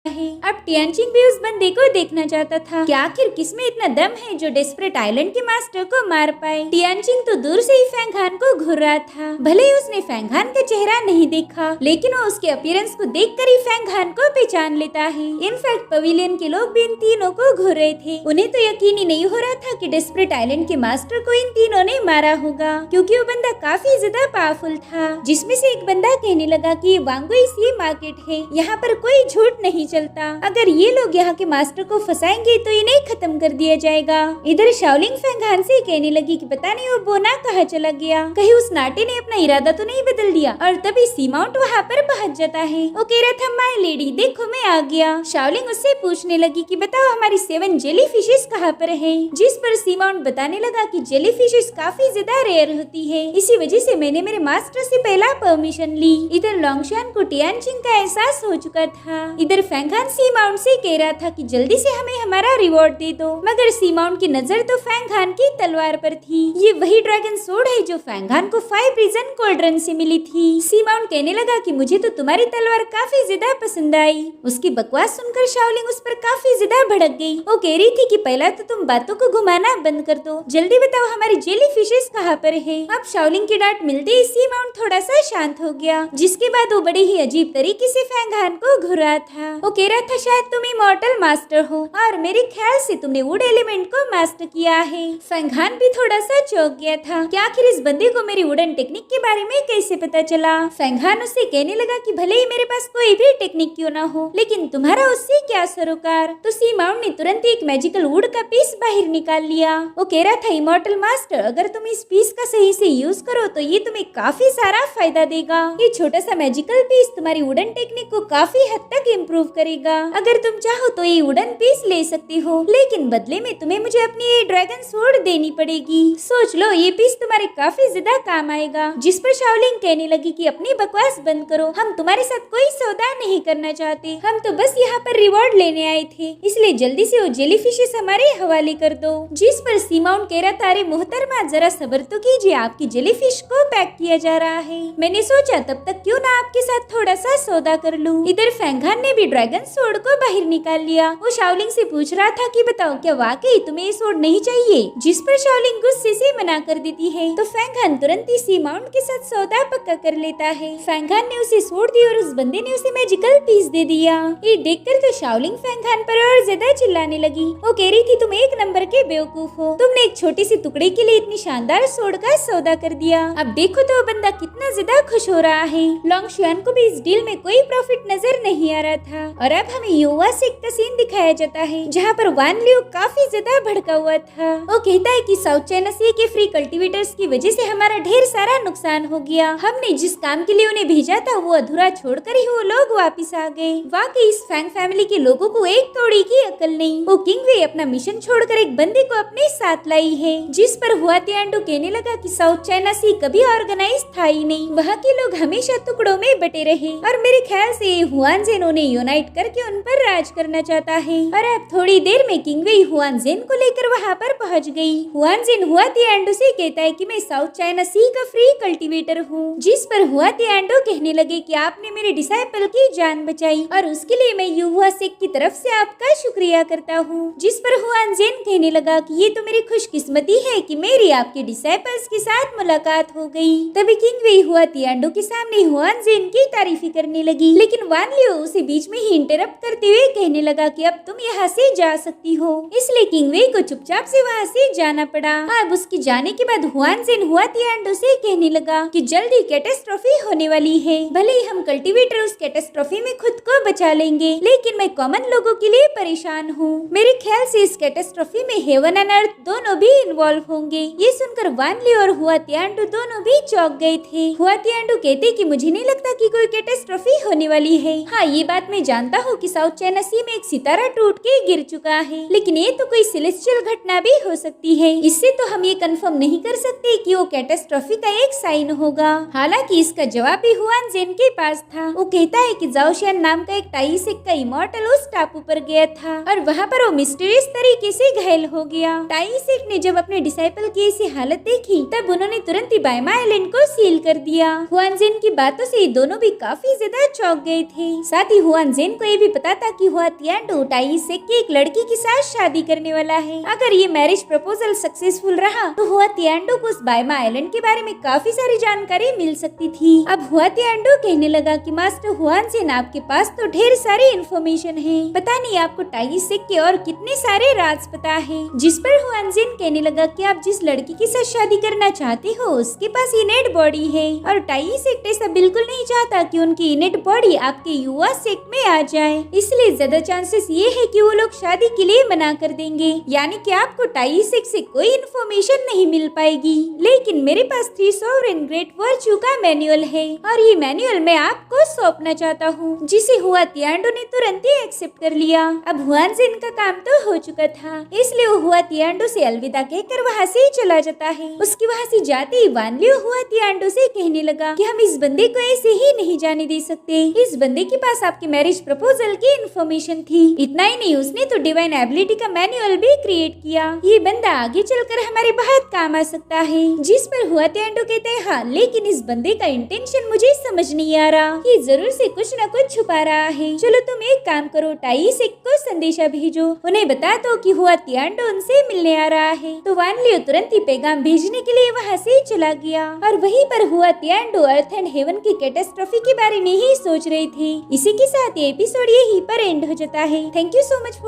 है। अब टियानचिंग भी उस बंदे को देखना चाहता था कि आखिर किसमें इतना दम है जो डेस्परेट आइलैंड के मास्टर को मार पाए। टियानचिंग तो दूर से ही फैंग हान को घूर रहा था। भले ही उसने फैंग हान का चेहरा नहीं देखा, लेकिन वो उसके अपीयरेंस को देखकर ही फैंग हान को पहचान लेता है। इनफैक्ट पवेलियन के लोग भी इन तीनों को घूर रहे थे। उन्हें तो यकीन ही नहीं हो रहा था कि डेस्परेट आइलैंड के मास्टर को इन तीनों ने मारा होगा, क्योंकि वो बंदा काफी ज्यादा पावरफुल था। जिसमें से एक बंदा कहने लगा कि वांगुई सी मार्केट है, यहाँ पर कोई झूठ नहीं चलता। अगर ये लोग यहाँ के मास्टर को फंसाएंगे तो इन्हें खत्म कर दिया जाएगा। इधर शाओलिंग फैंग हान से कहने लगी कि पता नहीं वो बोना कहाँ चला गया, कहीं उस नाटे ने अपना इरादा तो नहीं बदल दिया। और तभी सी माउंट वहाँ पर पहुँच जाता है। वो कह रहा था माय लेडी देखो मैं आ गया। शाओलिंग उससे पूछने लगी कि बताओ हमारी 7 जेली फिशेस कहाँ पर है। जिस पर सी माउंट बताने लगा कि जेली फिशेस काफी ज्यादा रेयर होती है, इसी वजह से मैंने मेरे मास्टर से पहला परमिशन ली। इधर लोंगशान को टियानचिंग का एहसास हो चुका था। इधर फैंग हान सी माउंट से कह रहा था कि जल्दी से हमें हमारा रिवॉर्ड दे दो, मगर सी माउंट की नजर तो फैंग हान की तलवार पर थी। ये वही ड्रैगन सोर्ड है जो फैंग हान को 5 रीजन कोल्ड्रन से मिली थी। सी माउंट कहने लगा कि मुझे तो तुम्हारी तलवार काफी ज्यादा पसंद आई। उसकी बकवास सुनकर शाओलिंग उस पर काफी ज्यादा भड़क गई। वो कह रही थी कि पहला तो तुम बातों को घुमाना बंद कर दो, जल्दी बताओ हमारी जेली फिशेस कहाँ पर है। अब शाओलिंग की डांट मिलते ही सी माउंट थोड़ा सा शांत हो गया, जिसके बाद वो बड़े ही अजीब तरीके से फैंग हान को घुरा था। वो कह रहा था शायद तुम इमॉर्टल मास्टर हो और मेरे ख्याल से तुमने वुड एलिमेंट को मास्टर किया है। फैंग हान भी थोड़ा सा चौंक गया था कि आखिर इस बंदे को मेरी वुडन टेक्निक के बारे में कैसे पता चला। फैंग हान उससे कहने लगा कि भले ही मेरे पास कोई भी टेक्निक क्यों ना हो, लेकिन तुम्हारा उससे क्या सरोकार। तो सी माउंट ने तुरंत एक मैजिकल वुड का पीस बाहर निकाल लिया। वो कह रहा था इमॉर्टल मास्टर अगर तुम इस पीस का सही से यूज करो तो ये तुम्हें काफी सारा फायदा देगा। ये छोटा सा मैजिकल पीस तुम्हारी वुडन टेक्निक को काफी हद तक इम्प्रूव करेगा। अगर तुम चाहो तो ये वुडन पीस ले सकती हो, लेकिन बदले में तुम्हें मुझे अपनी ये ड्रैगन सोर्ड देनी पड़ेगी। सोच लो ये पीस तुम्हारे काफी ज्यादा काम आएगा। जिस पर शाओलिंग कहने लगी कि अपनी बकवास बंद करो, हम तुम्हारे साथ कोई सौदा नहीं करना चाहते, हम तो बस यहाँ पर रिवॉर्ड लेने आए थे, इसलिए जल्दी से वो जेली फिशेस हमारे हवाले कर दो। जिस पर सी माउंट कह रहा था अरे मोहतरमा जरा सब्र तो कीजिए, आपकी जेली फिश को पैक किया जा रहा है। मैंने सोचा तब तक क्यों ना आपके साथ थोड़ा सा सौदा कर लूं। इधर फैंग हान ने भी ड्रैगन सोर्ड को बाहर निकाल लिया। वो शाओलिंग से पूछ रहा था कि बताओ क्या वाकई तुम्हें ये सोर्ड नहीं चाहिए, जिस पर शाओलिंग गुस्से से मना कर देती है। तो फैंग हान तुरंत ही सी माउंट के साथ सौदा पक्का कर लेता है। फैंग हान ने उसे सोर्ड दी और उस बंदे ने उसे मैजिकल पीस दे दिया। ये देखकर तो शाओलिंग फैंग हान पर और ज्यादा चिल्लाने लगी। वो कह रही थी तुम एक नंबर के बेवकूफ हो, तुमने एक छोटे से टुकड़े के लिए इतनी शानदार सोर्ड का सौदा कर दिया। अब देखो तो वो बंदा कितना ज्यादा खुश हो रहा है। लोंगशान को भी इस डील में कोई प्रॉफिट नजर नहीं आ रहा था। और अब हमें युवा से का सीन दिखाया जाता है जहाँ पर वान लियो काफी ज्यादा भड़का हुआ था। वो कहता है कि साउथ चाइना सी के फ्री कल्टीवेटर्स की वजह से हमारा ढेर सारा नुकसान हो गया। हमने जिस काम के लिए उन्हें भेजा था वो अधूरा छोड़कर ही वो लोग वापस आ गए। वाकई इस फैंग फैमिली के लोगों को एक तोड़ी की अकल नहीं। वो किंग वे अपना मिशन छोड़कर एक बंदे को अपने साथ लाई है। जिस पर हुआ तियांडो कहने लगा कि साउथ चाइना सी कभी ऑर्गेनाइज था ही नहीं, वहाँ के लोग हमेशा टुकड़ों में बटे रहे और मेरे ख्याल से हुआन जेन उन्हें यूनाइट करके उन पर राज करना चाहता है। और अब थोड़ी देर में किंग वे हुआन जेन को लेकर वहाँ पर पहुँच गई। हुआन जेन हुआ तियांडो से कहता है कि मैं साउथ चाइना सी का फ्री कल्टीवेटर हूँ। जिस पर हुआ तियांडो कहने लगे कि आपने मेरे डिसाइपल की जान बचाई और उसके लिए मैं युवा सिख की तरफ से आपका शुक्रिया करता हूँ। जिस पर हुआन जेन कहने लगा कि ये तो मेरी खुशकिस्मती है कि मेरी आपके डिसाइपल्स के साथ मुलाकात हो गई। तभी किंग वे हुआ तियांडो के सामने हुआन जेन की तारीफी करने लगी, लेकिन वान लियो उसे बीच में ही इंटरप्ट करते हुए कहने लगा कि अब तुम यहाँ से जा सकती हो। इसलिए किंग वे को चुपचाप से वहाँ से जाना पड़ा। अब उसके जाने के बाद हुआन जेन हुआ तियांडो से कहने लगा कि जल्दी कैटेस्ट्रॉफी होने वाली है। भले ही हम कल्टीवेटर उस कैटेस्ट्रॉफी में खुद को बचा लेंगे, लेकिन मैं कॉमन लोगों के लिए परेशान हूँ। मेरे ख्याल से इस कैटेस्ट्रॉफी में हेवन एंड अर्थ दोनों भी इन्वॉल्व होंगे। ये सुनकर वान लियो और हुआ तियांडो दोनों भी चौंक गए थे। हुआ तियांडो कहते कि मुझे नहीं लगता कि कोई कैटेस्ट्रॉफी होने वाली है। हाँ ये बात मैं जानता हूँ कि साउथ चाइना सी में एक सितारा टूट के गिर चुका है, लेकिन ये तो कोई सेलेस्टियल घटना भी हो सकती है। इससे तो हम ये कंफर्म नहीं कर सकते कि वो कैटेस्ट्रॉफी का एक साइन होगा। हालांकि इसका जवाब भी हुआन जेन के पास था। वो कहता है कि जाओशियान नाम का एक टाइसिक का इमॉर्टल उस टापू पर गया था और वहाँ पर वो मिस्टीरियस तरीके से घायल हो गया। टाइसिक ने जब अपने डिसाइपल की ऐसी हालत देखी तब उन्होंने तुरंत ही बायमा आइलैंड को सील कर दिया। हुआन जेन की बातों से दोनों भी काफी ज्यादा चौंक गए थे। साथ ही हुआन जेन हुआनजिन को ये भी पता था कि हुआ तियानडू टाई सेक की एक लड़की के साथ शादी करने वाला है। अगर ये मैरिज प्रपोजल सक्सेसफुल रहा तो हुआ तियानडू को उस बायमा आइलैंड के बारे में काफी सारी जानकारी मिल सकती थी। अब हुआ तियानडू कहने लगा कि मास्टर हुआनजिन, आपके पास तो ढेर सारी इन्फॉर्मेशन है, पता नहीं आपको टाई सेक के और कितने सारे राज पता है। जिस पर हुआनजिन कहने लगा कि आप जिस लड़की के साथ शादी करना चाहते हो उसके पास इनेट बॉडी है और टाई सेक्ट ऐसा बिल्कुल नहीं चाहता कि उनकी इनेट बॉडी आपके युवा सेक्ट में आ जाए, इसलिए ज्यादा चांसेस ये है कि वो लोग शादी के लिए मना कर देंगे, यानी कि आपको टाई सेक्ट से कोई इन्फॉर्मेशन नहीं मिल पाएगी। लेकिन मेरे पास 3 सॉवरेन ग्रेट वर्च्यू का मैनुअल है और ये मैनुअल मैं आपको सौंपना चाहता हूँ, जिसे हुआ तियानडू ने तुरंत ही एक्सेप्ट कर लिया। अब हुआनजिन का काम तो हो चुका था, इसलिए वो हुआ तियानडू से अलविदा कहकर वहाँ से चला जाता है। उसके वहाँ से जाते ही वान लियो हुआ तियानडू से कहने लगा कि हम इस बंदे को ऐसे ही नहीं जाने दे सकते, इस बंदे के पास आपके मैरिज प्रपोजल की इन्फॉर्मेशन थी। इतना ही नहीं, उसने तो डिवाइन एबिलिटी का मैनुअल भी क्रिएट किया, ये बंदा आगे चलकर हमारे बहुत काम आ सकता है। जिस पर हुआ तियानडू कहते हैं हाँ, लेकिन इस बंदे का इंटेंशन मुझे समझ नहीं आ रहा, ये जरूर से कुछ न कुछ छुपा रहा है। चलो तुम एक काम करो, टाई सेक को संदेशा भेजो, उन्हें बता दो कि हुआ तियानडू उनसे मिलने आ रहा है। तो वान लियो तुरंत ही पैगाम भेजने के लिए वहाँ से चला गया और वहीं पर हुआ तियानडू अर्थ एंड हेवन की कैटास्ट्रॉफी के बारे में ही सोच रहे थे। इसी के साथ ये एपिसोड यहीं पर एंड हो जाता है। Thank you so much.